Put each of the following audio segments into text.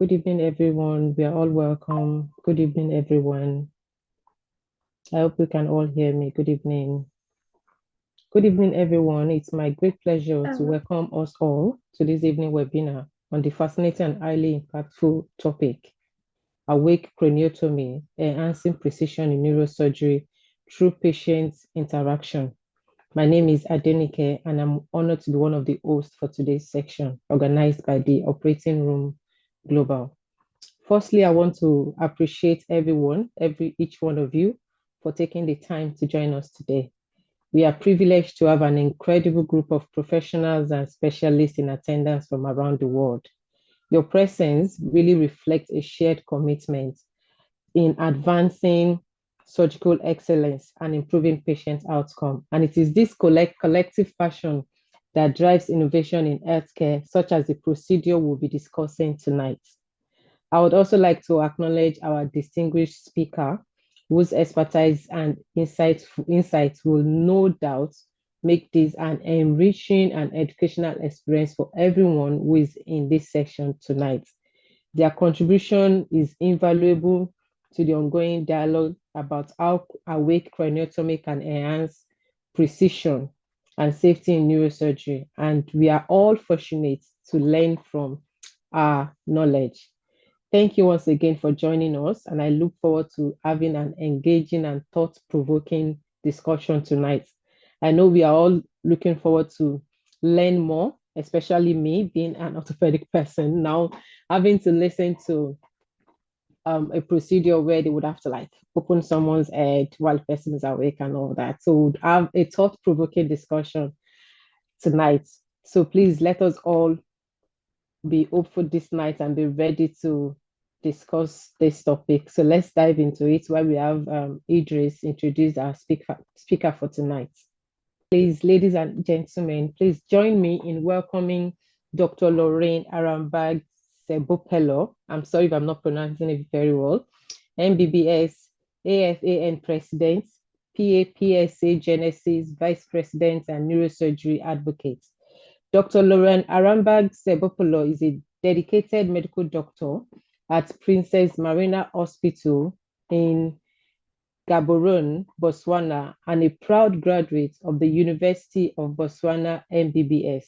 Good evening, everyone. We are all welcome. Good evening, everyone. I hope you can all hear me. Good evening. Good evening, everyone. It's my great pleasure to welcome us all to this evening webinar on the fascinating and highly impactful topic, Awake Craniotomy, Enhancing Precision in Neurosurgery Through Patient Interaction. My name is Adenike, and I'm honored to be one of the hosts for today's section, organized by the Operating Room Global. Firstly, I want to appreciate each one of you for taking the time to join us today. We are privileged to have an incredible group of professionals and specialists in attendance from around the world. Your presence really reflects a shared commitment in advancing surgical excellence and improving patient outcome. And it is this collective passion that drives innovation in healthcare, such as the procedure we'll be discussing tonight. I would also like to acknowledge our distinguished speaker, whose expertise and insights will no doubt make this an enriching and educational experience for everyone who is in this section tonight. Their contribution is invaluable to the ongoing dialogue about how awake craniotomy can enhance precision and safety in neurosurgery. And we are all fortunate to learn from our knowledge. Thank you once again for joining us, and I look forward to having an engaging and thought-provoking discussion tonight. I know we are all looking forward to learn more, especially me, being an orthopedic person, now having to listen to a procedure where they would have to open someone's head while the person is awake and all that. So we'll have a thought-provoking discussion tonight. So please let us all be hopeful this night and be ready to discuss this topic. So let's dive into it while we have Idris introduce our speaker for tonight. Please, ladies and gentlemen, please join me in welcoming Dr. Lorraine Arabang Sebopelo. I'm sorry if I'm not pronouncing it very well. MBBS, AFAN President, PAPSA Genesis Vice President and Neurosurgery Advocate. Dr. Lorraine Arabang Sebopelo is a dedicated medical doctor at Princess Marina Hospital in Gaborone, Botswana, and a proud graduate of the University of Botswana MBBS.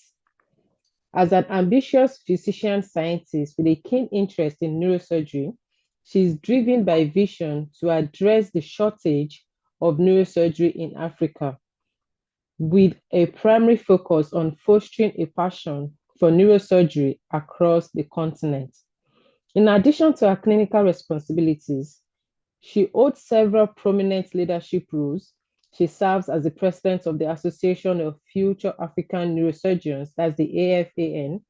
As an ambitious physician scientist with a keen interest in neurosurgery, she is driven by vision to address the shortage of neurosurgery in Africa, with a primary focus on fostering a passion for neurosurgery across the continent. In addition to her clinical responsibilities, she holds several prominent leadership roles. She serves as the president of the Association of Future African Neurosurgeons, that's the AFAN,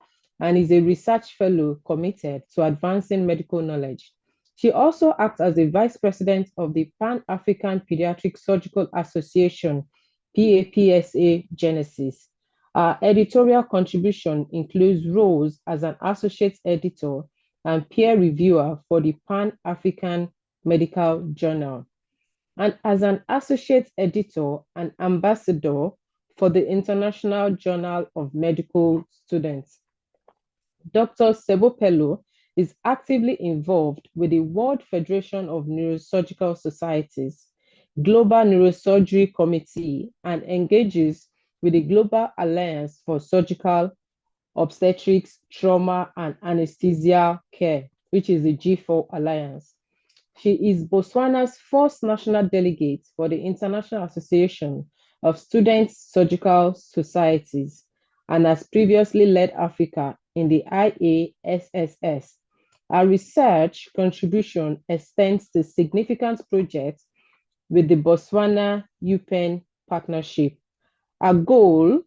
and is a research fellow committed to advancing medical knowledge. She also acts as the vice president of the Pan-African Pediatric Surgical Association, PAPSA Genesis. Her editorial contribution includes roles as an associate editor and peer reviewer for the Pan-African Medical Journal, and as an associate editor and ambassador for the International Journal of Medical Students. Dr. Sebopelo is actively involved with the World Federation of Neurosurgical Societies, Global Neurosurgery Committee, and engages with the Global Alliance for Surgical Obstetrics, Trauma, and Anesthesia Care, which is the G4 Alliance. She is Botswana's first national delegate for the International Association of Student Surgical Societies and has previously led Africa in the IASSS. Her research contribution extends to significant projects with the Botswana UPenn partnership. Our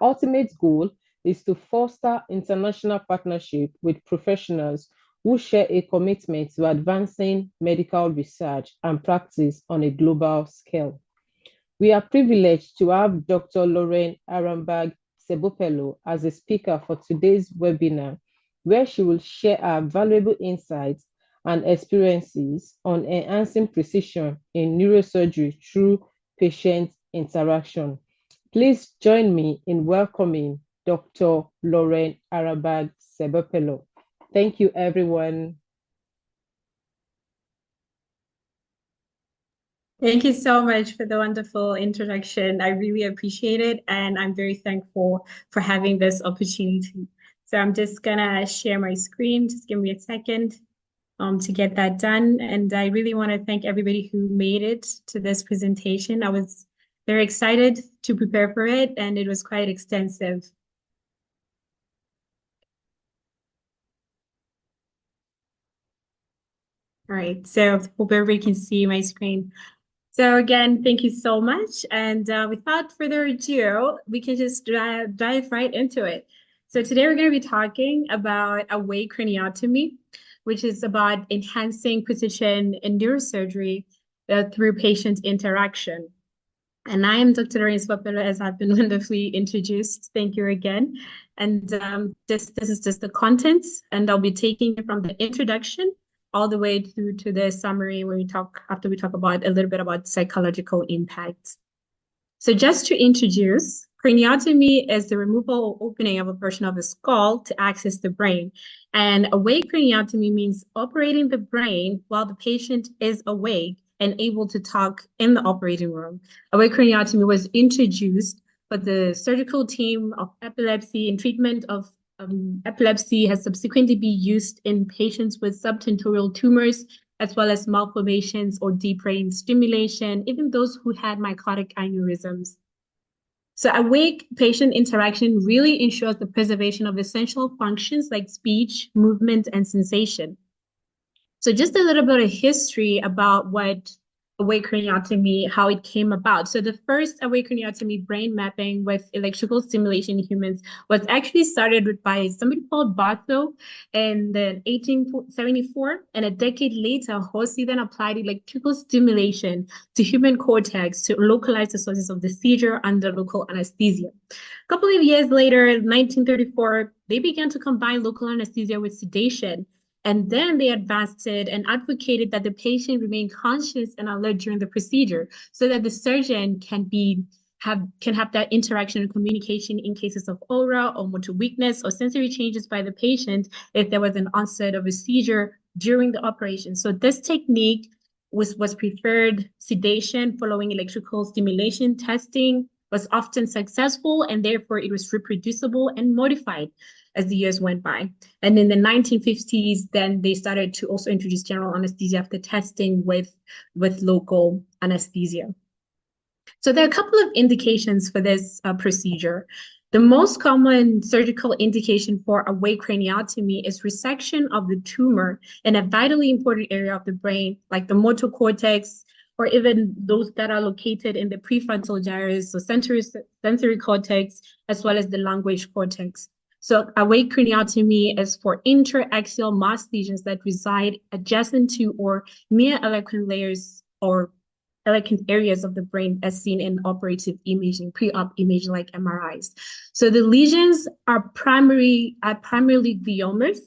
ultimate goal is to foster international partnership with professionals who share a commitment to advancing medical research and practice on a global scale. We are privileged to have Dr. Lorraine Arabang Sebopelo as a speaker for today's webinar, where she will share her valuable insights and experiences on enhancing precision in neurosurgery through patient interaction. Please join me in welcoming Dr. Lorraine Arabang Sebopelo. Thank you, everyone. Thank you so much for the wonderful introduction. I really appreciate it, and I'm very thankful for having this opportunity. So I'm just gonna share my screen. Just give me a second to get that done. And I really want to thank everybody who made it to this presentation. I was very excited to prepare for it, and it was quite extensive. All right, so hope everybody can see my screen. So again, thank you so much. And without further ado, we can just dive right into it. So today we're going to be talking about awake craniotomy, which is about enhancing precision in neurosurgery through patient interaction. And I am Dr. Lorraine Sebopelo, as I've been wonderfully introduced. Thank you again. And this is just the contents, and I'll be taking it from the introduction all the way through to the summary when we talk after we talk about a little bit about psychological impacts. So just to introduce, craniotomy is the removal or opening of a portion of the skull to access the brain. And awake craniotomy means operating the brain while the patient is awake and able to talk in the operating room. Awake craniotomy was introduced, but the surgical team of epilepsy and treatment of epilepsy has subsequently been used in patients with subtentorial tumors, as well as malformations or deep brain stimulation, even those who had myocardic aneurysms. So awake patient interaction really ensures the preservation of essential functions like speech, movement, and sensation. So just a little bit of history about what awake craniotomy, how it came about. So the first awake craniotomy brain mapping with electrical stimulation in humans was actually started by somebody called Bartho in the 1874. And a decade later, Horsey then applied electrical stimulation to human cortex to localize the sources of the seizure under local anesthesia. A couple of years later, in 1934, they began to combine local anesthesia with sedation. And then they advanced it and advocated that the patient remain conscious and alert during the procedure so that the surgeon can have that interaction and communication in cases of aura or motor weakness or sensory changes by the patient if there was an onset of a seizure during the operation. So this technique was preferred. Sedation following electrical stimulation testing was often successful, and therefore it was reproducible and modified as the years went by. And in the 1950s, then they started to also introduce general anesthesia after testing with local anesthesia. So there are a couple of indications for this procedure. The most common surgical indication for awake craniotomy is resection of the tumor in a vitally important area of the brain, like the motor cortex, or even those that are located in the prefrontal gyrus, so sensory cortex, as well as the language cortex. So awake craniotomy is for interaxial mass lesions that reside adjacent to or near eloquent layers or eloquent areas of the brain as seen in operative imaging, pre-op imaging like MRIs. So the lesions are primarily gliomas,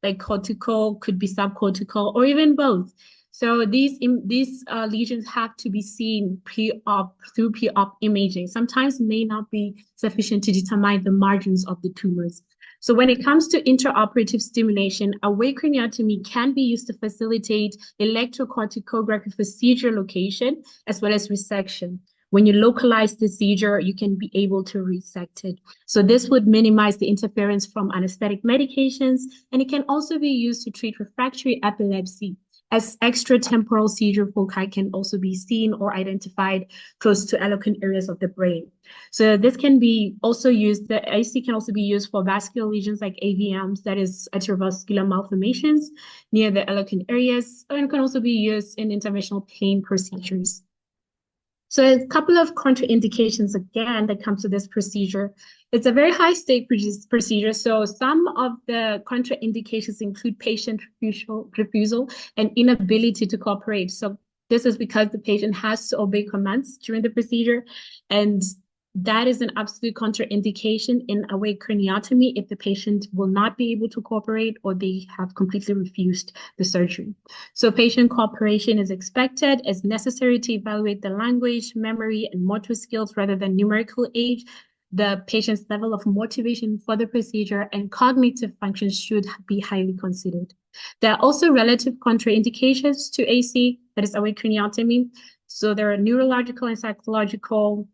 like cortical, could be subcortical, or even both. So these lesions have to be seen through pre-op imaging. Sometimes may not be sufficient to determine the margins of the tumors. So when it comes to intraoperative stimulation, awake craniotomy can be used to facilitate electrocorticography for seizure location as well as resection. When you localize the seizure, you can be able to resect it. So this would minimize the interference from anesthetic medications, and it can also be used to treat refractory epilepsy, as extratemporal seizure foci can also be seen or identified close to eloquent areas of the brain. So this can be also used, the AC can also be used for vascular lesions like AVMs, that is atriovascular malformations near the eloquent areas, and can also be used in interventional pain procedures. So a couple of contraindications again that comes to this procedure. It's a very high stake procedure. So some of the contraindications include patient refusal and inability to cooperate. So this is because the patient has to obey commands during the procedure, and that is an absolute contraindication in awake craniotomy if the patient will not be able to cooperate or they have completely refused the surgery. So patient cooperation is expected as necessary to evaluate the language, memory, and motor skills rather than numerical age. the patient's level of motivation for the procedure and cognitive functions should be highly considered. There are also relative contraindications to AC, that is awake craniotomy. So there are neurological and psychological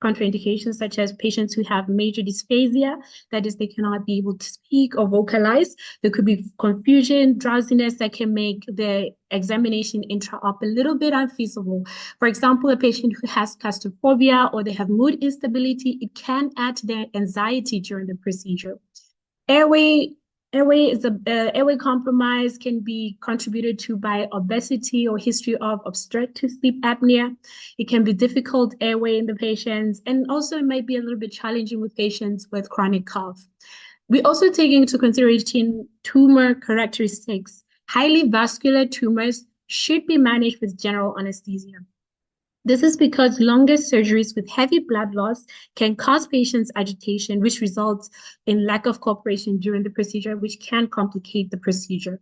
contraindications, such as patients who have major dysphagia, that is, they cannot be able to speak or vocalize. There could be confusion, drowsiness that can make the examination intra-op a little bit unfeasible. For example, a patient who has claustrophobia or they have mood instability, it can add to their anxiety during the procedure. Airway compromise can be contributed to by obesity or history of obstructive sleep apnea. It can be difficult airway in the patients, and also it might be a little bit challenging with patients with chronic cough. We also take into consideration tumor characteristics. Highly vascular tumors should be managed with general anesthesia. This is because longer surgeries with heavy blood loss can cause patients agitation, which results in lack of cooperation during the procedure, which can complicate the procedure.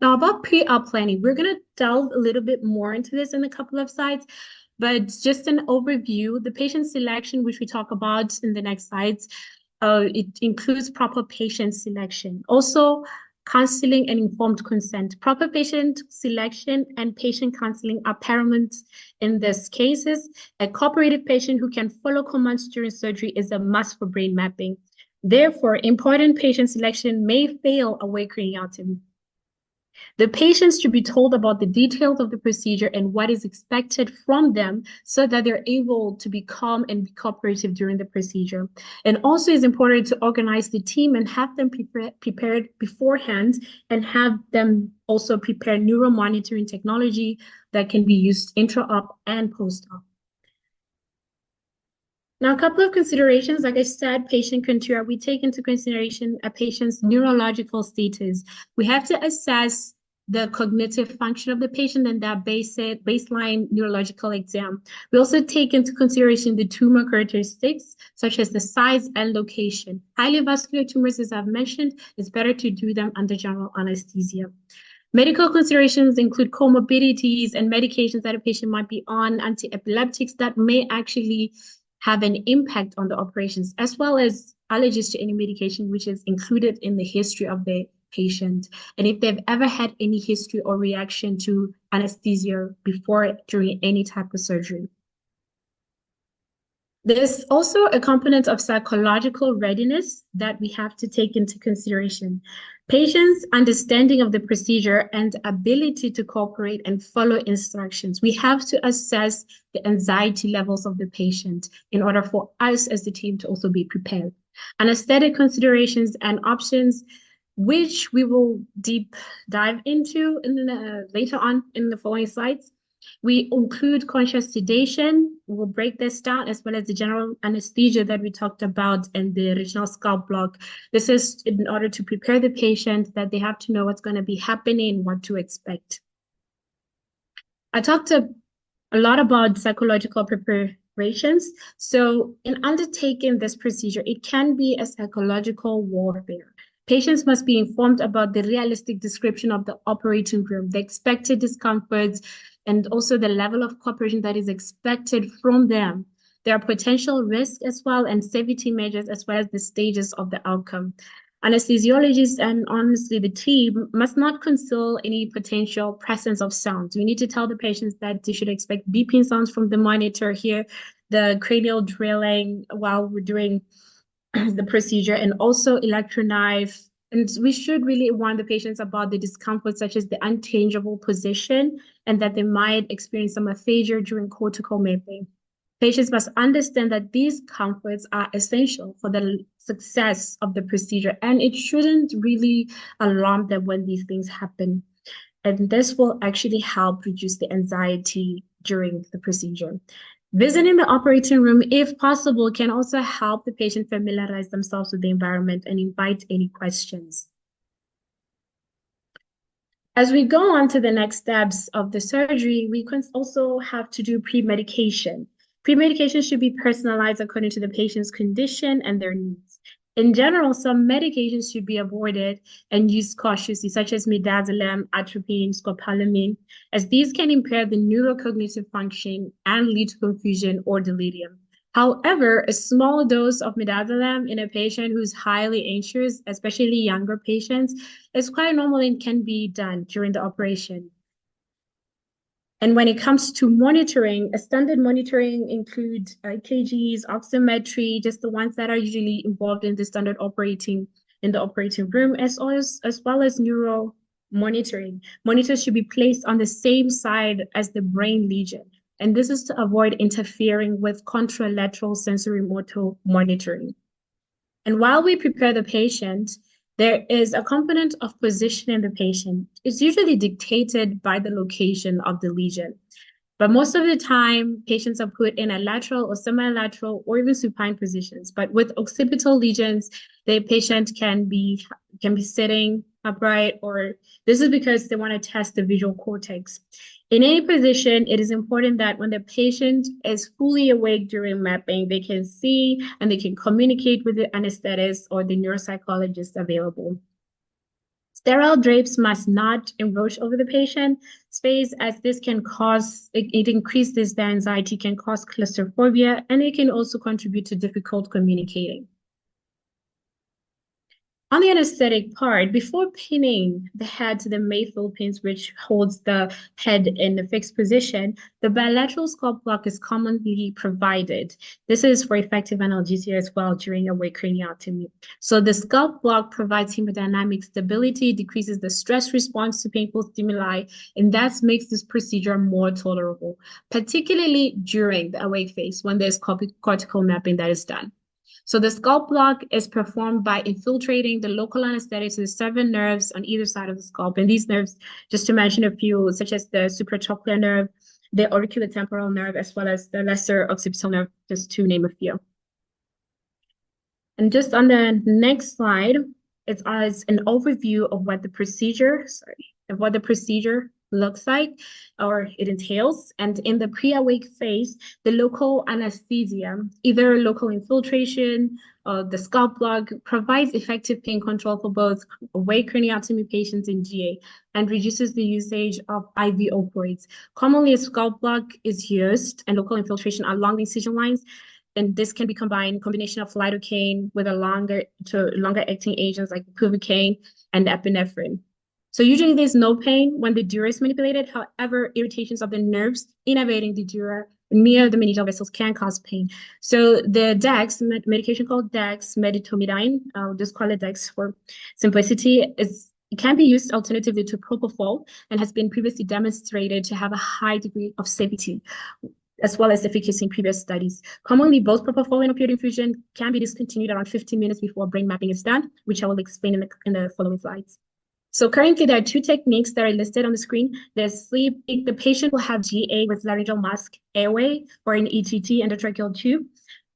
Now, about pre-op planning, we're going to delve a little bit more into this in a couple of slides, but just an overview, the patient selection, which we talk about in the next slides, it includes proper patient selection. Also, counseling and informed consent. Proper patient selection and patient counseling are paramount in these cases. A cooperative patient who can follow commands during surgery is a must for brain mapping. Therefore, important patient selection may fail awake craniotomy. The patients should be told about the details of the procedure and what is expected from them so that they're able to be calm and be cooperative during the procedure. And also it's important to organize the team and have them prepared beforehand and have them also prepare neuromonitoring technology that can be used intra-op and post-op. Now, a couple of considerations, like I said, patient criteria, we take into consideration a patient's neurological status. We have to assess the cognitive function of the patient and their baseline neurological exam. We also take into consideration the tumor characteristics, such as the size and location. Highly vascular tumors, as I've mentioned, it's better to do them under general anesthesia. Medical considerations include comorbidities and medications that a patient might be on, anti-epileptics that may actually have an impact on the operations, as well as allergies to any medication, which is included in the history of the patient. And if they've ever had any history or reaction to anesthesia before, during any type of surgery. There's also a component of psychological readiness that we have to take into consideration. Patients' understanding of the procedure and ability to cooperate and follow instructions. We have to assess the anxiety levels of the patient in order for us as the team to also be prepared. Anesthetic considerations and options, which we will deep dive into later on in the following slides. We include conscious sedation. We'll break this down, as well as the general anesthesia that we talked about and the original scalp block. This is in order to prepare the patient that they have to know what's going to be happening, what to expect. I talked a lot about psychological preparations. So in undertaking this procedure, it can be a psychological warfare. Patients must be informed about the realistic description of the operating room, the expected discomforts, and also the level of cooperation that is expected from them. There are potential risks as well, and safety measures, as well as the stages of the outcome. Anesthesiologists and honestly the team must not conceal any potential presence of sounds. We need to tell the patients that they should expect beeping sounds from the monitor here, the cranial drilling while we're doing the procedure, and also electroknife. And we should really warn the patients about the discomfort, such as the unchangeable position, and that they might experience some aphasia during cortical mapping. Patients must understand that these comforts are essential for the success of the procedure, and it shouldn't really alarm them when these things happen. And this will actually help reduce the anxiety during the procedure. Visiting the operating room, if possible, can also help the patient familiarize themselves with the environment and invite any questions. As we go on to the next steps of the surgery, we can also have to do pre-medication. Pre-medication should be personalized according to the patient's condition and their needs. In general, some medications should be avoided and used cautiously, such as midazolam, atropine, scopolamine, as these can impair the neurocognitive function and lead to confusion or delirium. However, a small dose of midazolam in a patient who's highly anxious, especially younger patients, is quite normal and can be done during the operation. And when it comes to monitoring, a standard monitoring include EKGs, oximetry, just the ones that are usually involved in the standard operating in the operating room, as well as neural monitoring. Monitors should be placed on the same side as the brain lesion. And this is to avoid interfering with contralateral sensory motor monitoring. And while we prepare the patient, there is a component of positioning the patient. It's usually dictated by the location of the lesion. But most of the time, patients are put in a lateral or semi-lateral or even supine positions. But with occipital lesions, the patient can be sitting upright, or this is because they want to test the visual cortex. In any position, it is important that when the patient is fully awake during mapping, they can see and they can communicate with the anesthetist or the neuropsychologist available. Sterile drapes must not encroach over the patient's space, as this can cause, it increases the anxiety, can cause claustrophobia, and it can also contribute to difficult communicating. On the anesthetic part, before pinning the head to the Mayfield pins, which holds the head in a fixed position, the bilateral scalp block is commonly provided. This is for effective analgesia as well during awake craniotomy. So the scalp block provides hemodynamic stability, decreases the stress response to painful stimuli, and that makes this procedure more tolerable, particularly during the awake phase when there's cortical mapping that is done. So the scalp block is performed by infiltrating the local anesthetic to the 7 nerves on either side of the scalp. And these nerves, just to mention a few, such as the supratrochlear nerve, the auriculotemporal nerve, as well as the lesser occipital nerve, just to name a few. And just on the next slide, it's as an overview of what the procedure, looks like or it entails. And in the pre-awake phase, the local anesthesia, either local infiltration or the scalp block, provides effective pain control for both awake craniotomy patients in GA and reduces the usage of IV opioids. Commonly, a scalp block is used and local infiltration along the incision lines. And this can be combination of lidocaine with a longer acting agents like bupivacaine and epinephrine. So usually there's no pain when the dura is manipulated. However, irritations of the nerves innervating the dura near the meningeal vessels can cause pain. So the DEX, medication called DEX, medetomidine, I'll just call it DEX for simplicity, it can be used alternatively to propofol and has been previously demonstrated to have a high degree of safety as well as efficacy in previous studies. Commonly, both propofol and opioid infusion can be discontinued around 15 minutes before brain mapping is done, which I will explain in the following slides. So currently, there are 2 techniques that are listed on the screen. There's sleep. The patient will have GA with laryngeal mask airway or an ETT endotracheal tube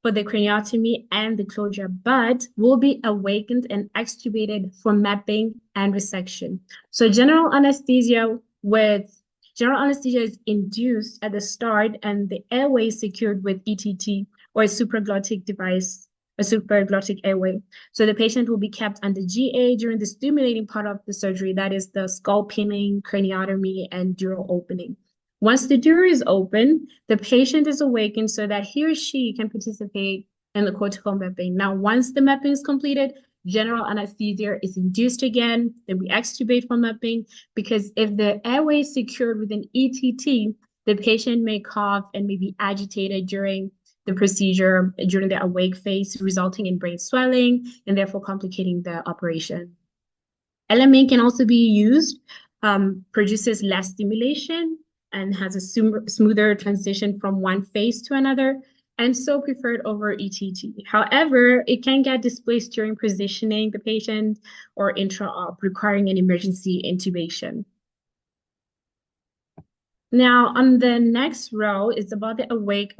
for the craniotomy and the closure, but will be awakened and extubated for mapping and resection. So general anesthesia is induced at the start and the airway is secured with ETT or a supraglottic device, a supraglottic airway. So the patient will be kept under GA during the stimulating part of the surgery, that is the skull pinning, craniotomy, and dural opening. Once the dura is open, the patient is awakened so that he or she can participate in the cortical mapping. Now, once the mapping is completed, general anesthesia is induced again, then we extubate for mapping, because if the airway is secured with an ETT, the patient may cough and may be agitated during the procedure during the awake phase, resulting in brain swelling and therefore complicating the operation. LMA can also be used, produces less stimulation and has a smoother transition from one phase to another, and so preferred over ETT. However, it can get displaced during positioning the patient or intra-op, requiring an emergency intubation. Now, on the next row, it's about the awake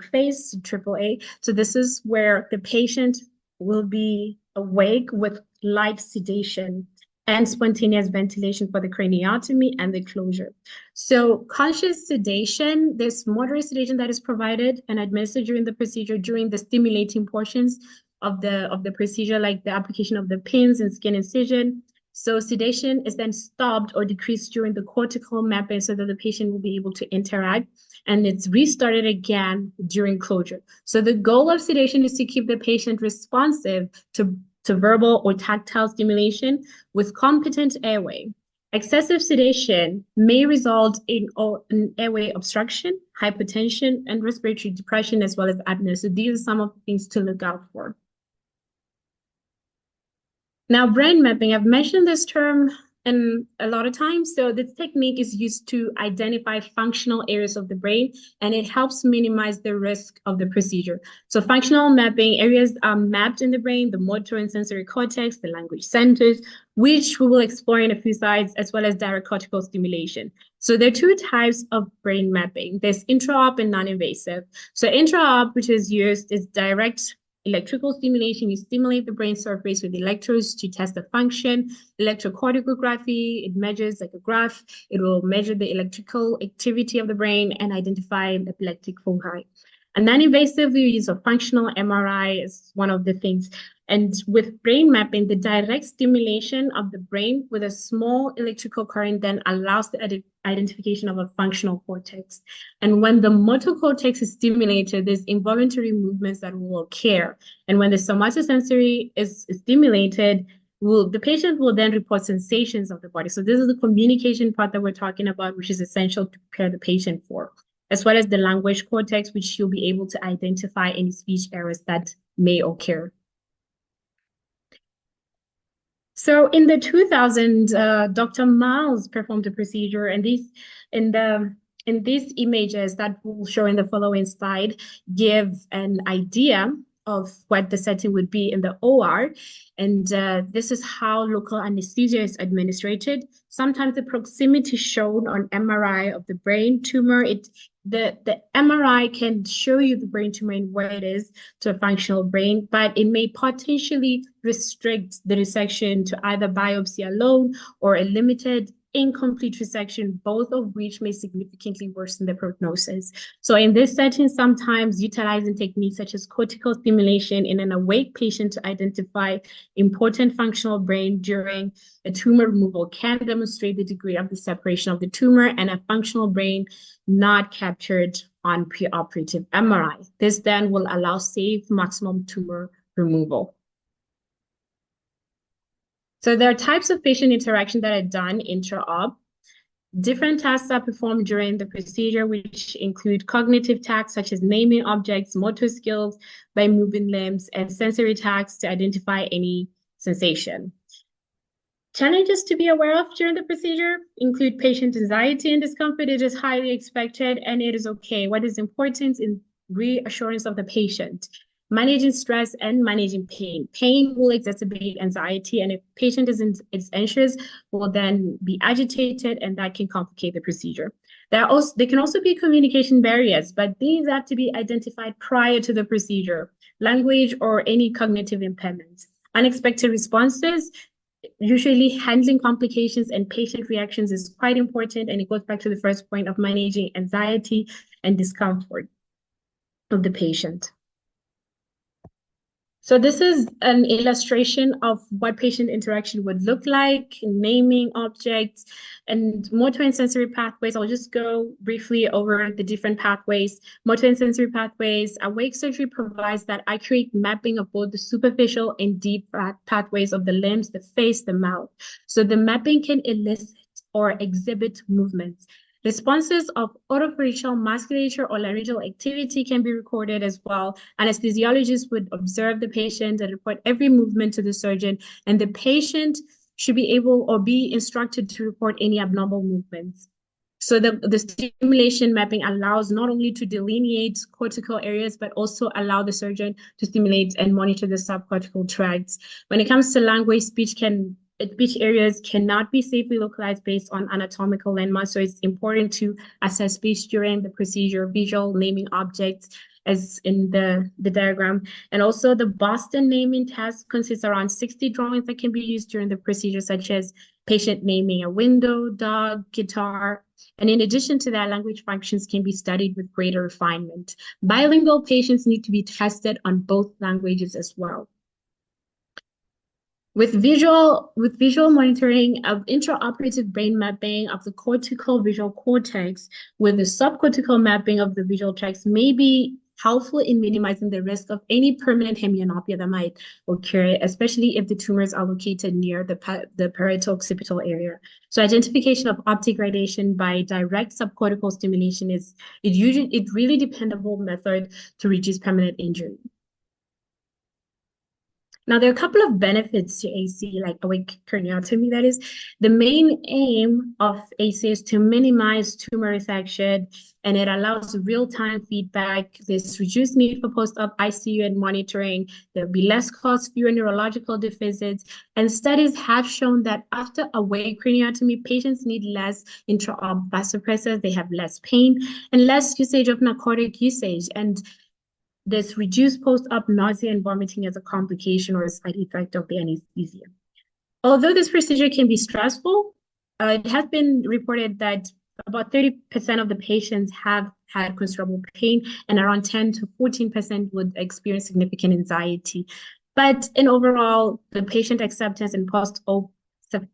phase, AAA. So this is where the patient will be awake with light sedation and spontaneous ventilation for the craniotomy and the closure. So conscious sedation, there's moderate sedation that is provided and administered during the procedure, during the stimulating portions of the procedure, like the application of the pins and skin incision. So sedation is then stopped or decreased during the cortical mapping so that the patient will be able to interact, and it's restarted again during closure. So the goal of sedation is to keep the patient responsive to verbal or tactile stimulation with competent airway. Excessive sedation may result in an airway obstruction, hypertension, and respiratory depression, as well as apnea. So these are some of the things to look out for. Now, brain mapping, I've mentioned this term in a lot of times. So this technique is used to identify functional areas of the brain, and it helps minimize the risk of the procedure. So functional mapping areas are mapped in the brain, the motor and sensory cortex, the language centers, which we will explore in a few slides, as well as direct cortical stimulation. So there are two types of brain mapping. There's intra-op and non-invasive. So intra-op, which is used, is direct electrical stimulation. You stimulate the brain surface with electrodes to test the function. Electrocardiography, it measures like a graph. It will measure the electrical activity of the brain and identify epileptic foci. And non-invasive use of functional MRI is one of the things. And with brain mapping, the direct stimulation of the brain with a small electrical current then allows the identification of a functional cortex. And when the motor cortex is stimulated, there's involuntary movements that will occur. And when the somatosensory is stimulated, the patient will then report sensations of the body. So this is the communication part that we're talking about, which is essential to prepare the patient for, as well as the language cortex, which you'll be able to identify any speech errors that may occur. So in the 2000s, Dr. Miles performed a procedure, and these images that we'll show in the following slide give an idea of what the setting would be in the OR. And this is how local anesthesia is administered. Sometimes the proximity shown on MRI of the brain tumor, the MRI can show you the brain tumor and where it is to a functional brain, but it may potentially restrict the resection to either biopsy alone or a limited incomplete resection, both of which may significantly worsen the prognosis. So in this setting, sometimes utilizing techniques such as cortical stimulation in an awake patient to identify important functional brain during a tumor removal can demonstrate the degree of the separation of the tumor and a functional brain not captured on preoperative MRI. This then will allow safe maximum tumor removal. So there are types of patient interaction that are done intra-op. Different tasks are performed during the procedure, which include cognitive tasks such as naming objects, motor skills by moving limbs, and sensory tasks to identify any sensation. Challenges to be aware of during the procedure include patient anxiety and discomfort. It is highly expected and it is okay. What is important is reassurance of the patient. Managing stress and managing pain. Pain will exacerbate anxiety, and if patient is anxious, will then be agitated, and that can complicate the procedure. There can also be communication barriers, but these have to be identified prior to the procedure. Language or any cognitive impairments. Unexpected responses. Usually handling complications and patient reactions is quite important, and it goes back to the first point of managing anxiety and discomfort of the patient. So this is an illustration of what patient interaction would look like, naming objects and motor and sensory pathways. I'll just go briefly over the different pathways. Motor and sensory pathways. Awake surgery provides that accurate mapping of both the superficial and deep pathways of the limbs, the face, the mouth. So the mapping can elicit or exhibit movements. Responses of oropharyngeal musculature or laryngeal activity can be recorded as well. Anesthesiologists would observe the patient and report every movement to the surgeon, and the patient should be able or be instructed to report any abnormal movements. So the stimulation mapping allows not only to delineate cortical areas, but also allow the surgeon to stimulate and monitor the subcortical tracts. When it comes to language, speech areas cannot be safely localized based on anatomical landmarks, so it's important to assess speech during the procedure, visual naming objects, as in the diagram. And also the Boston naming task consists around 60 drawings that can be used during the procedure, such as patient naming a window, dog, guitar. And in addition to that, language functions can be studied with greater refinement. Bilingual patients need to be tested on both languages as well. With visual monitoring of intraoperative brain mapping of the cortical visual cortex with the subcortical mapping of the visual tracts may be helpful in minimizing the risk of any permanent hemianopia that might occur, especially if the tumors are located near the parietal occipital area. So identification of optic gradation by direct subcortical stimulation is really dependable method to reduce permanent injury. Now, there are a couple of benefits to AC, like awake craniotomy, that is. The main aim of AC is to minimize tumor resection, and it allows real-time feedback. There's reduced need for post-op ICU and monitoring. There'll be less cost, fewer neurological visits, and studies have shown that after awake craniotomy, patients need less intra-op vasopressors, they have less pain, and less usage of narcotic usage. And there's reduced post-op nausea and vomiting as a complication or a side effect of the anesthesia. Although this procedure can be stressful, it has been reported that about 30% of the patients have had considerable pain, and around 10 to 14% would experience significant anxiety. But in overall, the patient acceptance and post-op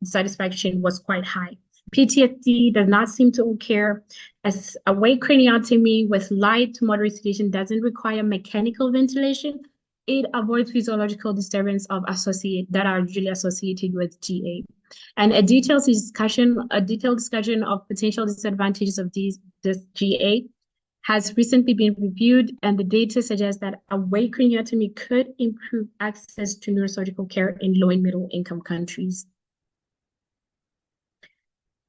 satisfaction was quite high. PTSD does not seem to occur, as awake craniotomy with light to moderate sedation doesn't require mechanical ventilation. It avoids physiological disturbance that are usually associated with GA. And a detailed discussion of potential disadvantages of this GA has recently been reviewed, and the data suggests that awake craniotomy could improve access to neurosurgical care in low and middle income countries.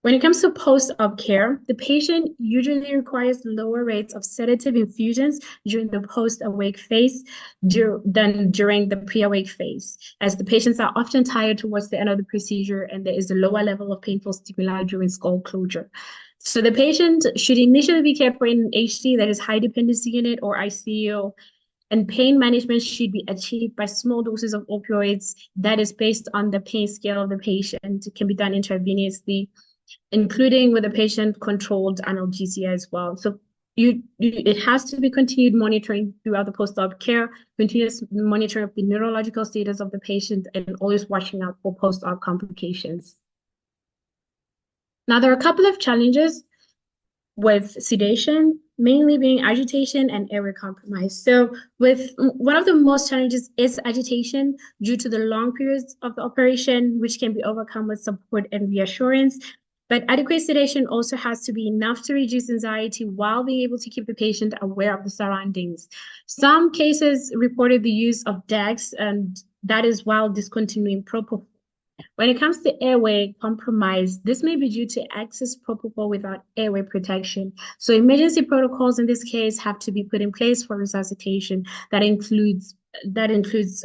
When it comes to post-op care, the patient usually requires lower rates of sedative infusions during the post-awake phase than during the pre-awake phase, as the patients are often tired towards the end of the procedure and there is a lower level of painful stimuli during skull closure. So the patient should initially be cared for in HD, that is high dependency unit or ICU, and pain management should be achieved by small doses of opioids that is based on the pain scale of the patient. It can be done intravenously, including with a patient-controlled analgesia as well. So it has to be continued monitoring throughout the post-op care, continuous monitoring of the neurological status of the patient, and always watching out for post-op complications. Now, there are a couple of challenges with sedation, mainly being agitation and airway compromise. So one of the most challenges is agitation due to the long periods of the operation, which can be overcome with support and reassurance. But adequate sedation also has to be enough to reduce anxiety while being able to keep the patient aware of the surroundings. Some cases reported the use of DEX, and that is while discontinuing propofol. When it comes to airway compromise, this may be due to excess propofol without airway protection. So emergency protocols in this case have to be put in place for resuscitation. That includes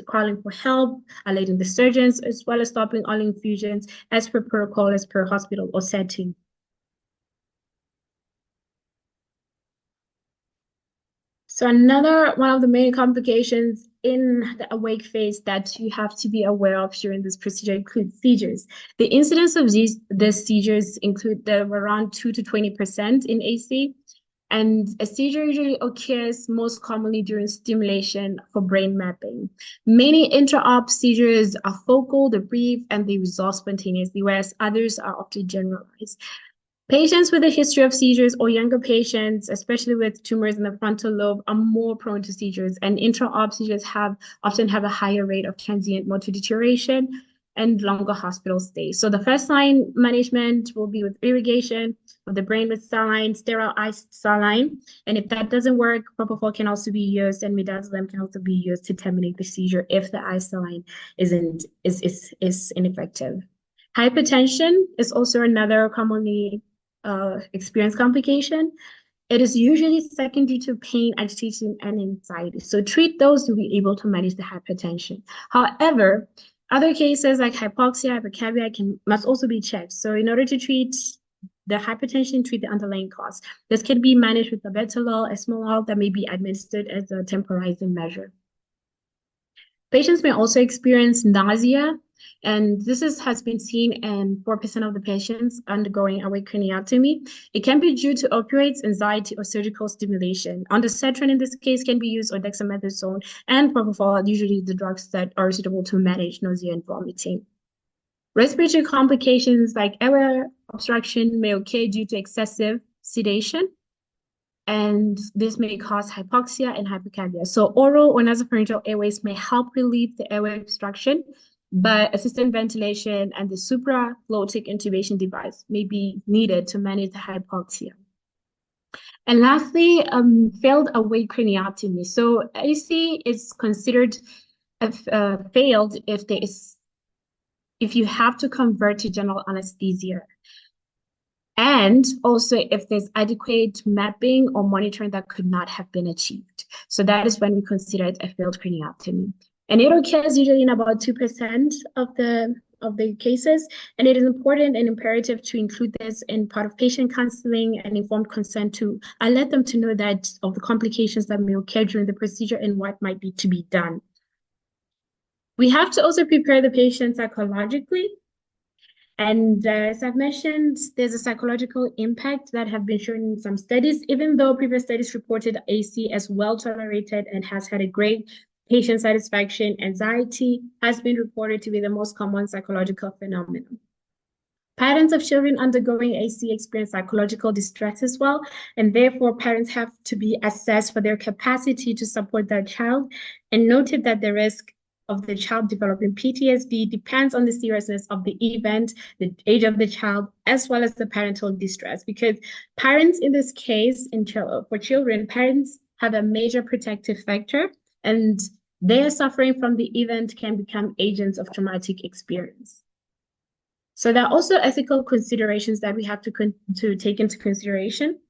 calling for help, alerting the surgeons, as well as stopping all infusions as per protocol, as per hospital or setting. So another one of the main complications in the awake phase that you have to be aware of during this procedure includes seizures. The incidence of these seizures include around 2 to 20% in AC. And a seizure usually occurs most commonly during stimulation for brain mapping. Many intra-op seizures are focal, they're brief, and they resolve spontaneously, whereas others are often generalized. Patients with a history of seizures or younger patients, especially with tumors in the frontal lobe, are more prone to seizures, and intra-op seizures often have a higher rate of transient motor deterioration and longer hospital stays. So the first line management will be with irrigation of the brain with saline, sterile iced saline. And if that doesn't work, propofol can also be used, and midazolam can also be used to terminate the seizure if the iced saline is ineffective. Hypertension is also another commonly experienced complication. It is usually secondary to pain, agitation, and anxiety. So treat those to be able to manage the hypertension. However, other cases like hypoxia, hypercapnia must also be checked. So in order to treat the hypertension, treat the underlying cause. This can be managed with labetalol, esmolol that may be administered as a temporizing measure. Patients may also experience nausea And has been seen in 4% of the patients undergoing awake craniotomy. It can be due to opioids, anxiety, or surgical stimulation. Ondansetron in this case can be used, or dexamethasone, and propofol are usually the drugs that are suitable to manage nausea and vomiting. Respiratory complications like airway obstruction may occur due to excessive sedation, and this may cause hypoxia and hypokalemia. So oral or nasopharyngeal airways may help relieve the airway obstruction, but assisted ventilation and the supraglottic intubation device may be needed to manage the hypoxia. And lastly, failed awake craniotomy. So AC is considered failed if you have to convert to general anesthesia. And also if there's adequate mapping or monitoring that could not have been achieved. So that is when we consider it a failed craniotomy. And it occurs usually in about 2% of the cases. And it is important and imperative to include this in part of patient counseling and informed consent to let them to know that of the complications that may occur during the procedure and what might be to be done. We have to also prepare the patient psychologically. And as I've mentioned, there's a psychological impact that have been shown in some studies, even though previous studies reported AC as well tolerated and has had a great patient satisfaction. Anxiety has been reported to be the most common psychological phenomenon. Parents of children undergoing AC experience psychological distress as well, and therefore parents have to be assessed for their capacity to support their child, and noted that the risk of the child developing PTSD depends on the seriousness of the event, the age of the child, as well as the parental distress. Because parents in this case, for children, parents have a major protective factor, and their suffering from the event can become agents of traumatic experience. So there are also ethical considerations that we have to take into consideration.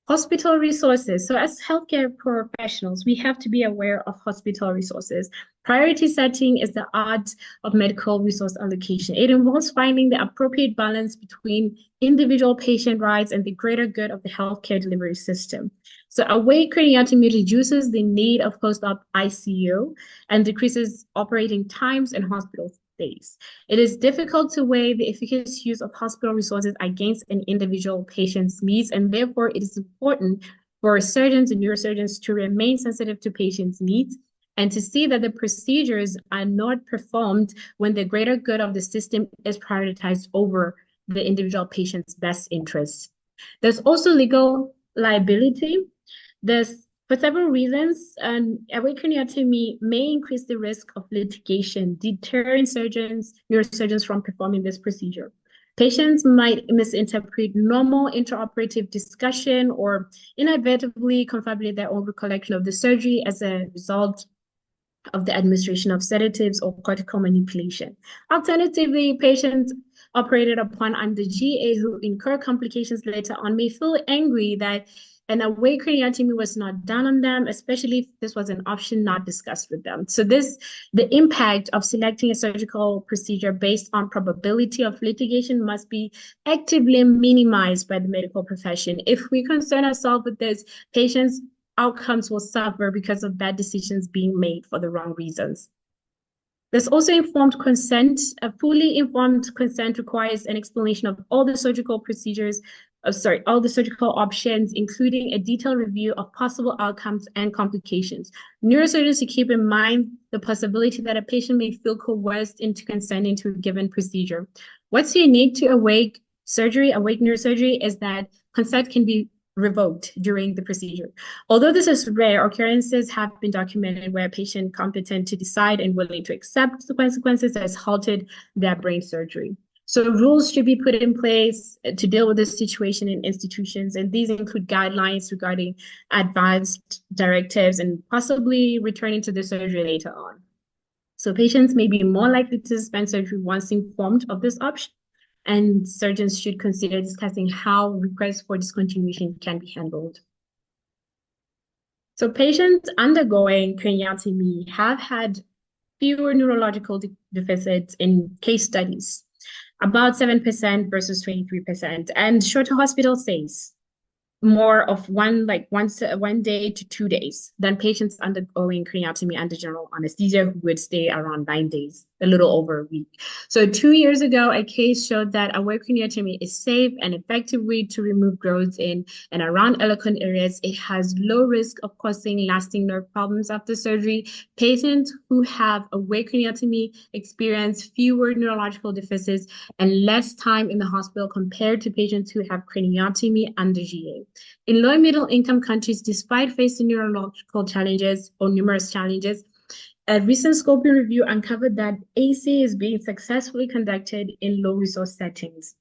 Hospital resources. So as healthcare professionals, we have to be aware of hospital resources. Priority setting is the art of medical resource allocation. It involves finding the appropriate balance between individual patient rights and the greater good of the healthcare delivery system. So awake craniotomy reduces the need of post-op ICU and decreases operating times and hospital stays. It is difficult to weigh the efficacious use of hospital resources against an individual patient's needs, and therefore it is important for surgeons and neurosurgeons to remain sensitive to patients' needs and to see that the procedures are not performed when the greater good of the system is prioritized over the individual patient's best interests. There's also legal liability. For several reasons, awake craniotomy may increase the risk of litigation, deterring neurosurgeons from performing this procedure. Patients might misinterpret normal intraoperative discussion or inadvertently confabulate their own recollection of the surgery as a result of the administration of sedatives or cortical manipulation. Alternatively, patients operated upon under GA who incur complications later on may feel angry that an awake craniotomy was not done on them, especially if this was an option not discussed with them. So the impact of selecting a surgical procedure based on probability of litigation must be actively minimized by the medical profession. If we concern ourselves with this, patients' outcomes will suffer because of bad decisions being made for the wrong reasons. There's also informed consent. A fully informed consent requires an explanation of all the surgical procedures, all the surgical options, including a detailed review of possible outcomes and complications. Neurosurgeons should keep in mind the possibility that a patient may feel coerced into consenting to a given procedure. What's unique to awake neurosurgery, is that consent can be revoked during the procedure. Although this is rare, occurrences have been documented where a patient competent to decide and willing to accept the consequences has halted their brain surgery. So rules should be put in place to deal with this situation in institutions, and these include guidelines regarding advanced directives and possibly returning to the surgery later on. So patients may be more likely to suspend surgery once informed of this option, and surgeons should consider discussing how requests for discontinuation can be handled. So patients undergoing craniotomy have had fewer neurological deficits in case studies, about 7% versus 23%, and shorter hospital stays, more of one day to 2 days than patients undergoing craniotomy under general anesthesia who would stay around 9 days. a little over a week. So 2 years ago, a case showed that awake craniotomy is safe and effective way to remove growths in and around eloquent areas. It has low risk of causing lasting nerve problems after surgery. Patients who have awake craniotomy experience fewer neurological deficits and less time in the hospital compared to patients who have craniotomy under GA. In low and middle income countries, despite facing neurological challenges or numerous challenges, a recent scoping review uncovered that AC is being successfully conducted in low-resource settings.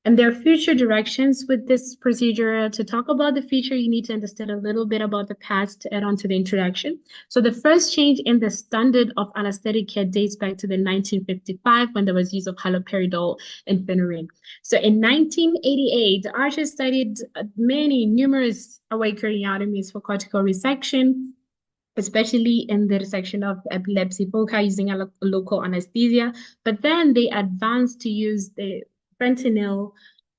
And there are future directions with this procedure. To talk about the future, you need to understand a little bit about the past to add on to the introduction. So the first change in the standard of anesthetic care dates back to the 1955 when there was use of haloperidol and phenytoin. So in 1988, Archer studied numerous awake craniotomies for cortical resection, especially in the resection of epilepsy foci using a local anesthesia. But then they advanced to use the fentanyl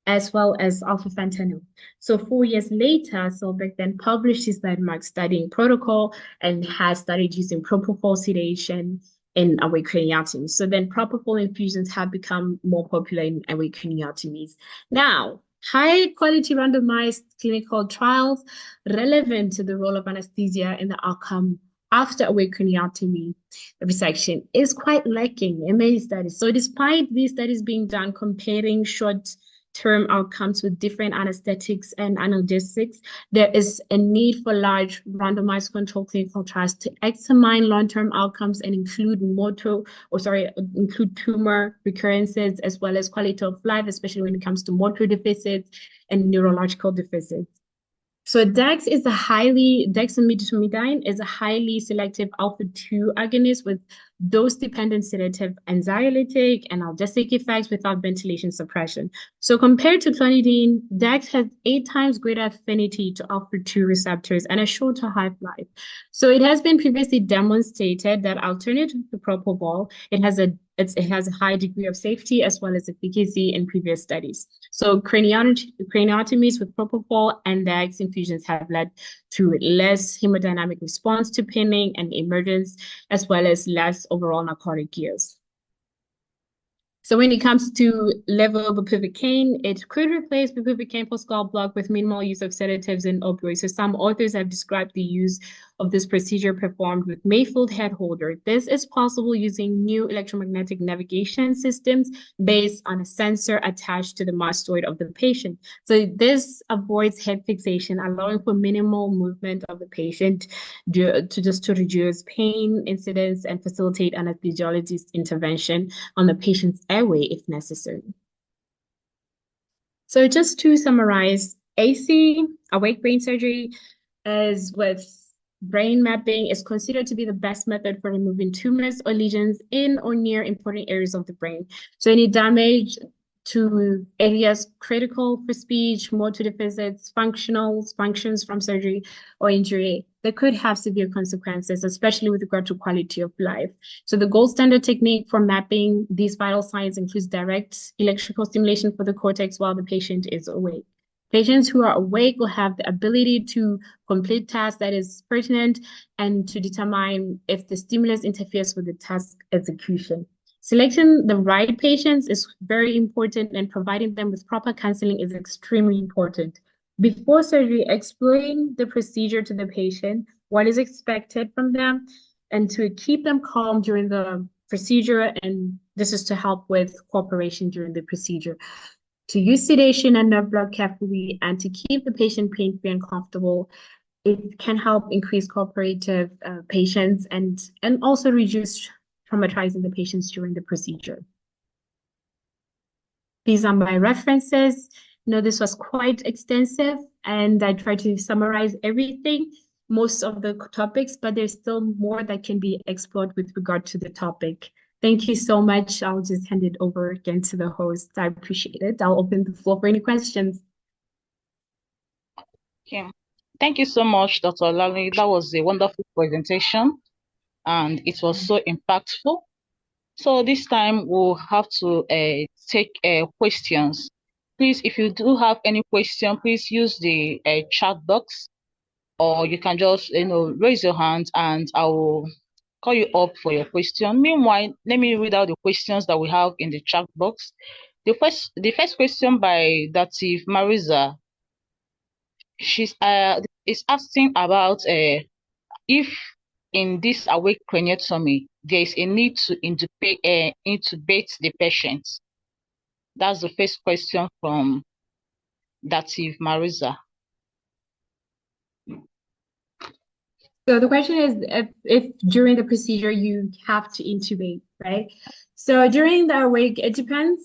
as well as alpha fentanyl. So 4 years later, Solbeck then published his landmark studying protocol and has started using propofol sedation in awake craniotomies. So then propofol infusions have become more popular in awake craniotomies. Now, high-quality randomized clinical trials relevant to the role of anesthesia in the outcome after awake craniotomy resection is quite lacking in many studies. So despite these studies being done comparing short-term outcomes with different anesthetics and analgesics, there is a need for large randomized controlled clinical trials to examine long-term outcomes and include include tumor recurrences as well as quality of life, especially when it comes to motor deficits and neurological deficits. So dexamethasone is a highly selective alpha-2 agonist with dose-dependent sedative anxiolytic and analgesic effects without ventilation suppression. So compared to clonidine, Dex has 8 times greater affinity to alpha-2 receptors and a shorter half-life. So it has been previously demonstrated that alternative to propofol, it has a high degree of safety as well as efficacy in previous studies. So craniotomies with propofol and Dex infusions have led to less hemodynamic response to pinning and emergence, as well as less overall narcotic use. So when it comes to levobupivacaine, it could replace bupivacaine for scalp block with minimal use of sedatives and opioids. So some authors have described the use of this procedure performed with Mayfield head holder. This is possible using new electromagnetic navigation systems based on a sensor attached to the mastoid of the patient. So this avoids head fixation, allowing for minimal movement of the patient to reduce pain incidence and facilitate anesthesiologist intervention on the patient's airway if necessary. So just to summarize, AC, awake brain surgery, as with brain mapping, is considered to be the best method for removing tumors or lesions in or near important areas of the brain. So any damage to areas critical for speech, motor deficits, functions from surgery or injury that could have severe consequences, especially with regard to quality of life. So the gold standard technique for mapping these vital signs includes direct electrical stimulation for the cortex while the patient is awake. Patients who are awake will have the ability to complete tasks that is pertinent and to determine if the stimulus interferes with the task execution. Selecting the right patients is very important, and providing them with proper counseling is extremely important. Before surgery, explain the procedure to the patient, what is expected from them, and to keep them calm during the procedure. And this is to help with cooperation during the procedure. To use sedation and nerve block carefully and to keep the patient pain-free and comfortable. It can help increase cooperative patients and also reduce traumatizing the patients during the procedure. These are my references. This was quite extensive and I tried to summarize everything, most of the topics, but there's still more that can be explored with regard to the topic. Thank you so much. I'll just hand it over again to the host. I appreciate it. I'll open the floor for any questions. Okay. Thank you so much, Dr. Lally. That was a wonderful presentation and it was so impactful. So this time we'll have to take questions. Please, if you do have any question, please use the chat box, or you can just raise your hand and I will call you up for your question. Meanwhile, let me read out the questions that we have in the chat box. The first question by Dative Marisa. She's is asking about if in this awake craniotomy there is a need to intubate the patient. That's the first question from Dative Marisa. So the question is if during the procedure you have to intubate, right? So during the awake, it depends.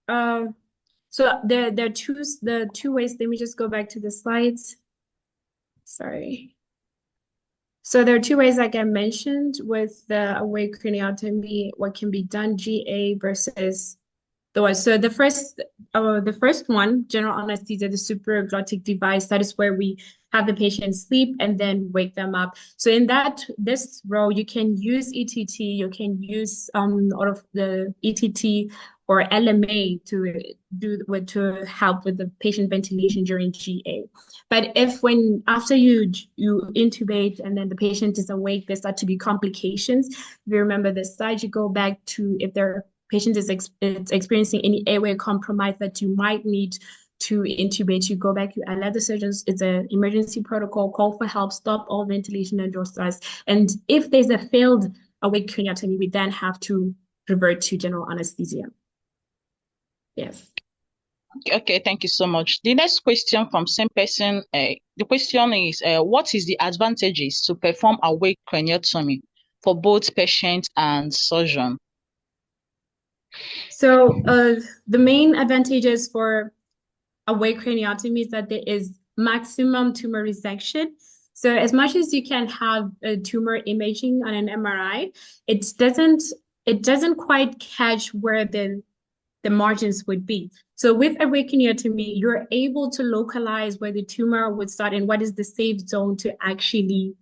So there are two ways. Let me just go back to the slides. Sorry. So there are two ways, like I mentioned, with the awake craniotomy, what can be done, GA versus the one. So the first one, general anesthesia, the supraglottic device, that is where we have the patient sleep and then wake them up. So in this row, you can use ETT, you can use out of the ETT or LMA to help with the patient ventilation during GA. But if after you intubate and then the patient is awake, there start to be complications. If you remember this slide, you go back to if their patient is experiencing any airway compromise that you might need to intubate, you go back, you alert the surgeons, it's an emergency protocol, call for help, stop all ventilation and door starts. And if there's a failed awake craniotomy, we then have to revert to general anesthesia. Yes. Okay, thank you so much. The next question from same person, the question is, what is the advantages to perform awake craniotomy for both patient and surgeon? So the main advantages for awake craniotomy is that there is maximum tumor resection. So as much as you can have a tumor imaging on an MRI, it doesn't quite catch where the margins would be. So with awake craniotomy, you're able to localize where the tumor would start and what is the safe zone to actually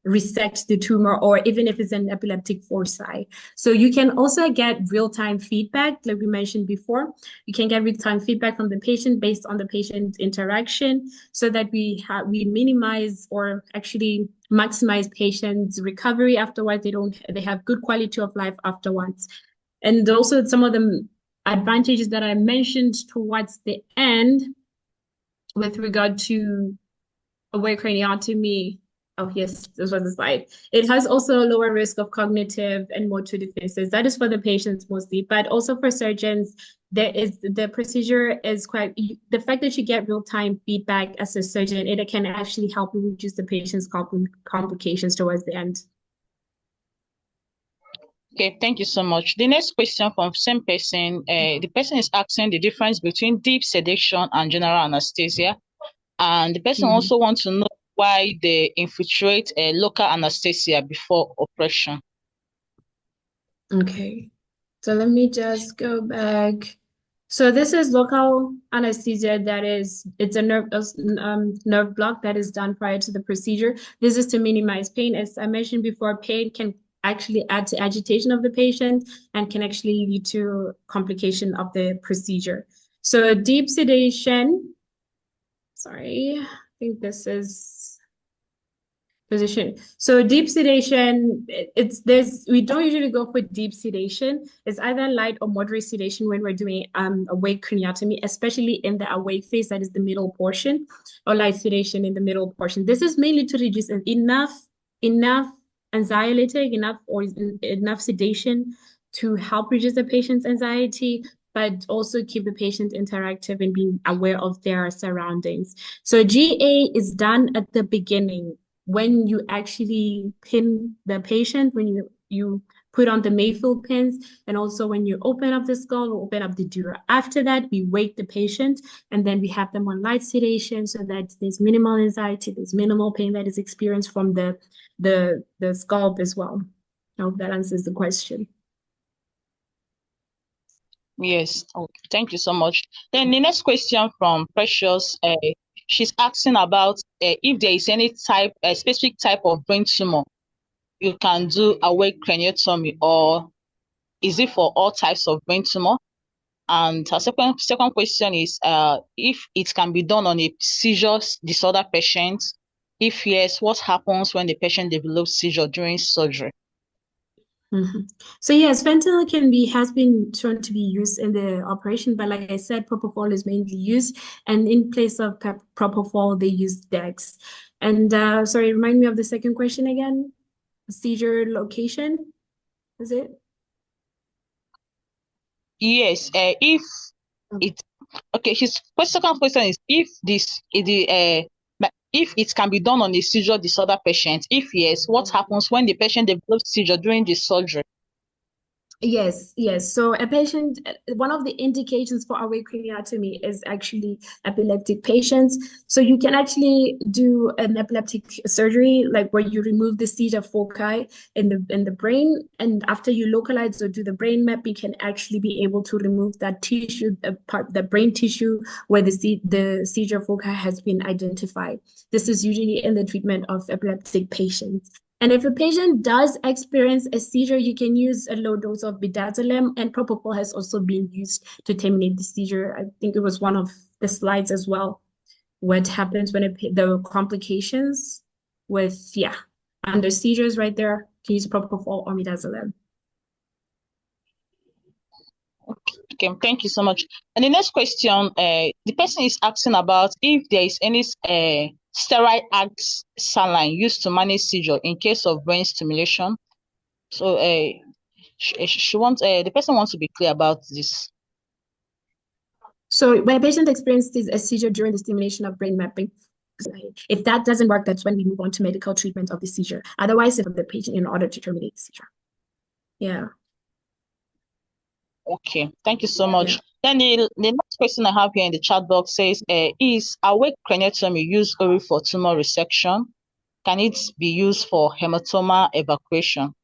resect the tumor, or even if it's an epileptic foci. So you can also get real-time feedback, like we mentioned before. You can get real-time feedback from the patient based on the patient interaction, so that we minimize or actually maximize patients' recovery afterwards. They have good quality of life afterwards. And also some of the advantages that I mentioned towards the end with regard to awake craniotomy. Oh, yes, this was the slide. It has also a lower risk of cognitive and motor deficits. That is for the patients mostly, but also for surgeons, the procedure is the fact that you get real-time feedback as a surgeon, it can actually help you reduce the patient's complications towards the end. Okay, thank you so much. The next question from same person, the person is asking the difference between deep sedation and general anesthesia. And the person also wants to know why they infiltrate a local anesthesia before operation. Okay, so let me just go back. So this is local anesthesia, it's a nerve block that is done prior to the procedure. This is to minimize pain. As I mentioned before, pain can actually add to agitation of the patient and can actually lead to complication of the procedure. So deep sedation, sorry, I think this is position. So deep sedation, we don't usually go for deep sedation. It's either light or moderate sedation when we're doing awake craniotomy, especially in the awake phase, that is the middle portion, or light sedation in the middle portion. This is mainly to reduce enough anxiolytic, enough sedation to help reduce the patient's anxiety, but also keep the patient interactive and being aware of their surroundings. So GA is done at the beginning, when you actually pin the patient, when you put on the Mayfield pins, and also when you open up the skull or open up the dura. After that, we wake the patient, and then we have them on light sedation so that there's minimal anxiety, there's minimal pain that is experienced from the scalp as well. I hope that answers the question. Yes, okay. Thank you so much. Then the next question from Precious, she's asking about if there is any specific type of brain tumor you can do awake craniotomy, or is it for all types of brain tumor? And her second question is if it can be done on a seizure disorder patient, If yes, what happens when the patient develops seizure during surgery? So yes, fentanyl has been shown to be used in the operation, but like I said, propofol is mainly used, and in place of propofol, they use Dex. And sorry, remind me of the second question again. Seizure location, is it? Yes, if it okay, his second question is if it can be done on a seizure disorder patient. If yes, what happens when the patient develops seizure during the surgery? Yes, yes. So a patient, one of the indications for awake craniotomy is actually epileptic patients. So you can actually do an epileptic surgery, like where you remove the seizure foci in the brain, and after you localize or do the brain map, you can actually be able to remove that tissue, the brain tissue where the seizure foci has been identified. This is usually in the treatment of epileptic patients. And if a patient does experience a seizure, you can use a low dose of midazolam, and propofol has also been used to terminate the seizure. I think it was one of the slides as well. What happens when the complications with, under seizures right there, can use propofol or midazolam. Okay, thank you so much. And the next question, the person is asking about if there is any steroid axe saline used to manage seizure in case of brain stimulation. So she wants the person wants to be clear about this. So when a patient experiences a seizure during the stimulation of brain mapping, if that doesn't work, that's when we move on to medical treatment of the seizure. Otherwise, if the patient in order to terminate the seizure. Yeah. Okay, thank you so much. Then the next question I have here in the chat box says, is awake craniotomy used only for tumor resection? Can it be used for hematoma evacuation?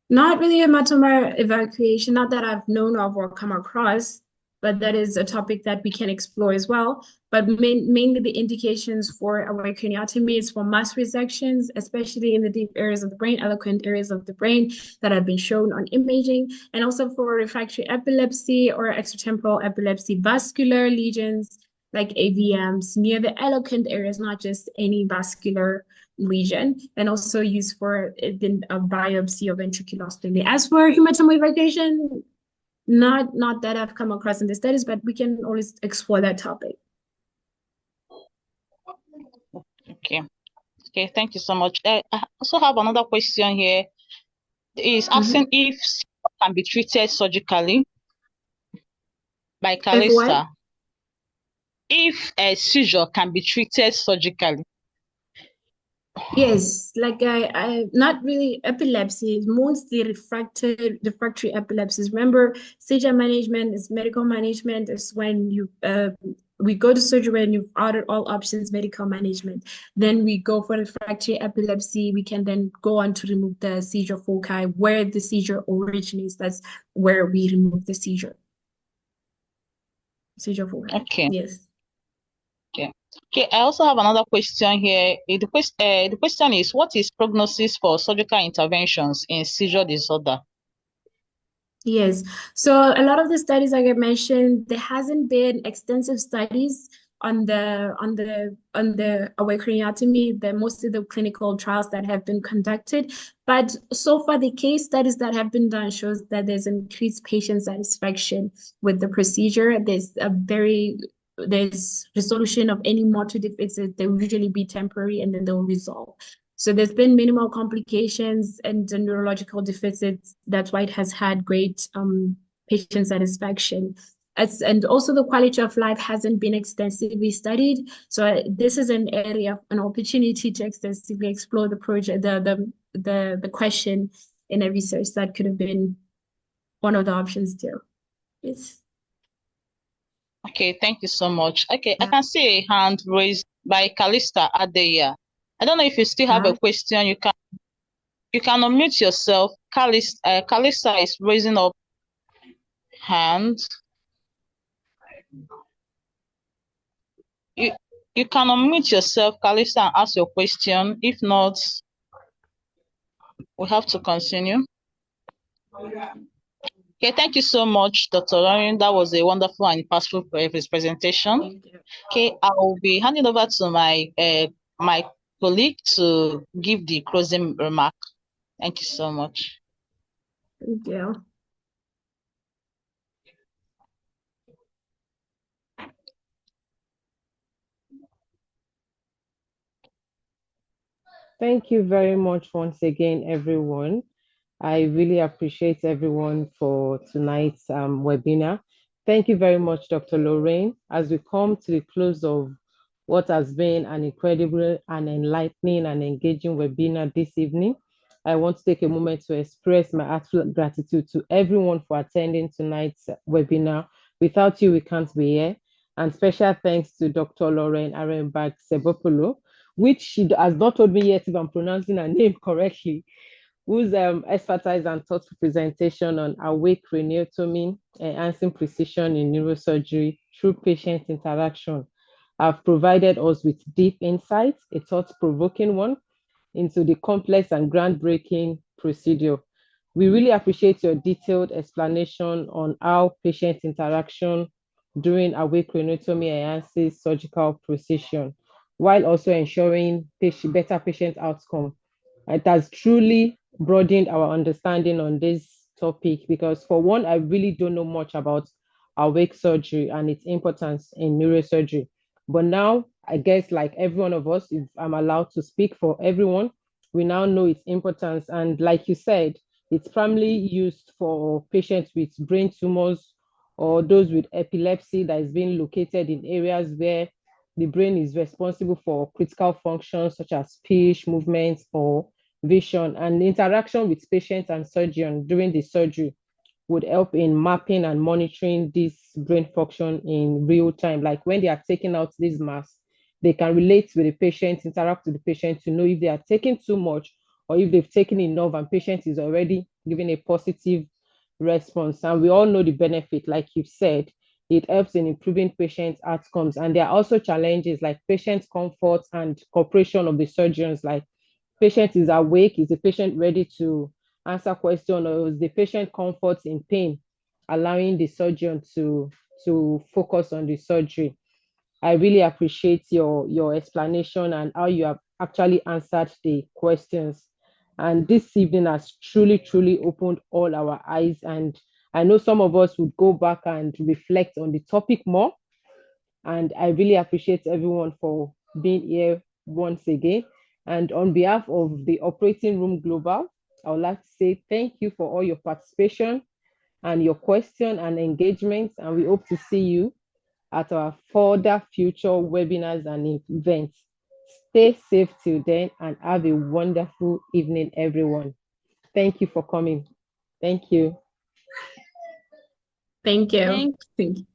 Not really hematoma evacuation, not that I've known of or come across, but that is a topic that we can explore as well. But mainly the indications for awake craniotomy is for mass resections, especially in the deep areas of the brain, eloquent areas of the brain that have been shown on imaging, and also for refractory epilepsy or extratemporal epilepsy, vascular lesions like AVMs near the eloquent areas, not just any vascular lesion, and also used for a biopsy of ventriculostomy. As for hematoma evacuation, not that I've come across in the studies, but we can always explore that topic. Okay. Okay, thank you so much. I also have another question here. Is asking if seizure can be treated surgically by Calista. If a seizure can be treated surgically. Yes, like I not really epilepsy, mostly refractory epilepsies. Remember, seizure management is medical management. Is when you we go to surgery when you've ordered all options, medical management. Then we go for refractory epilepsy. We can then go on to remove the seizure foci where the seizure originates. That's where we remove the seizure foci. Okay. Yes. Okay. Okay. I also have another question here. The question is, what is prognosis for surgical interventions in seizure disorder? Yes. So a lot of the studies, like I mentioned, there hasn't been extensive studies on the awake craniotomy, most of the clinical trials that have been conducted. But so far, the case studies that have been done shows that there's increased patient satisfaction with the procedure. There's resolution of any motor deficits. They will usually be temporary and then they'll resolve. So there's been minimal complications and the neurological deficits. That's why it has had great patient satisfaction. And also the quality of life hasn't been extensively studied. So this is an area, an opportunity to extensively explore the project, the question in a research that could have been one of the options too. Yes. Okay, thank you so much. Okay, I can see a hand raised by Calista Adeya. I don't know if you still have a question. You can unmute yourself. Calista is raising up hand. You can unmute yourself, Calista, and ask your question. If not, we have to continue. Okay, thank you so much, Dr. Lorraine. That was a wonderful and impactful presentation. Thank you. Okay, I will be handing over to my colleague to give the closing remark. Thank you so much. Thank you. Thank you very much once again, everyone. I really appreciate everyone for tonight's webinar. Thank you very much, Dr. Lorraine. As we come to the close of what has been an incredible and enlightening and engaging webinar this evening, I want to take a moment to express my heartfelt gratitude to everyone for attending tonight's webinar. Without you, we can't be here. And special thanks to Dr. Lorraine Arabang Sebopelo, which she has not told me yet if I'm pronouncing her name correctly, whose expertise and thoughtful presentation on awake craniotomy, enhancing precision in neurosurgery through patient interaction have provided us with deep insights, a thought-provoking one, into the complex and groundbreaking procedure. We really appreciate your detailed explanation on how patient interaction during awake craniotomy enhances surgical precision, while also ensuring better patient outcome. It has truly broadened our understanding on this topic because, for one, I really don't know much about awake surgery and its importance in neurosurgery. But now, I guess, like every one of us, if I'm allowed to speak for everyone, we now know its importance. And like you said, it's primarily used for patients with brain tumors or those with epilepsy that is being located in areas where the brain is responsible for critical functions such as speech, movement, or vision. And the interaction with patients and surgeon during the surgery would help in mapping and monitoring this brain function in real time. Like when they are taking out this mass, they can relate with the patient, interact with the patient to know if they are taking too much or if they've taken enough and patient is already giving a positive response. And we all know the benefit, like you've said, it helps in improving patient outcomes. And there are also challenges like patient comfort and cooperation of the surgeons, like patient is awake, is the patient ready to answer question, or is the patient comfort in pain, allowing the surgeon to focus on the surgery. I really appreciate your explanation and how you have actually answered the questions. And this evening has truly opened all our eyes. And I know some of us would go back and reflect on the topic more. And I really appreciate everyone for being here once again. And on behalf of the Operating Room Global, I would like to say thank you for all your participation and your question and engagement. And we hope to see you at our further future webinars and events. Stay safe till then and have a wonderful evening, everyone. Thank you for coming. Thank you. Thank you. Thank you.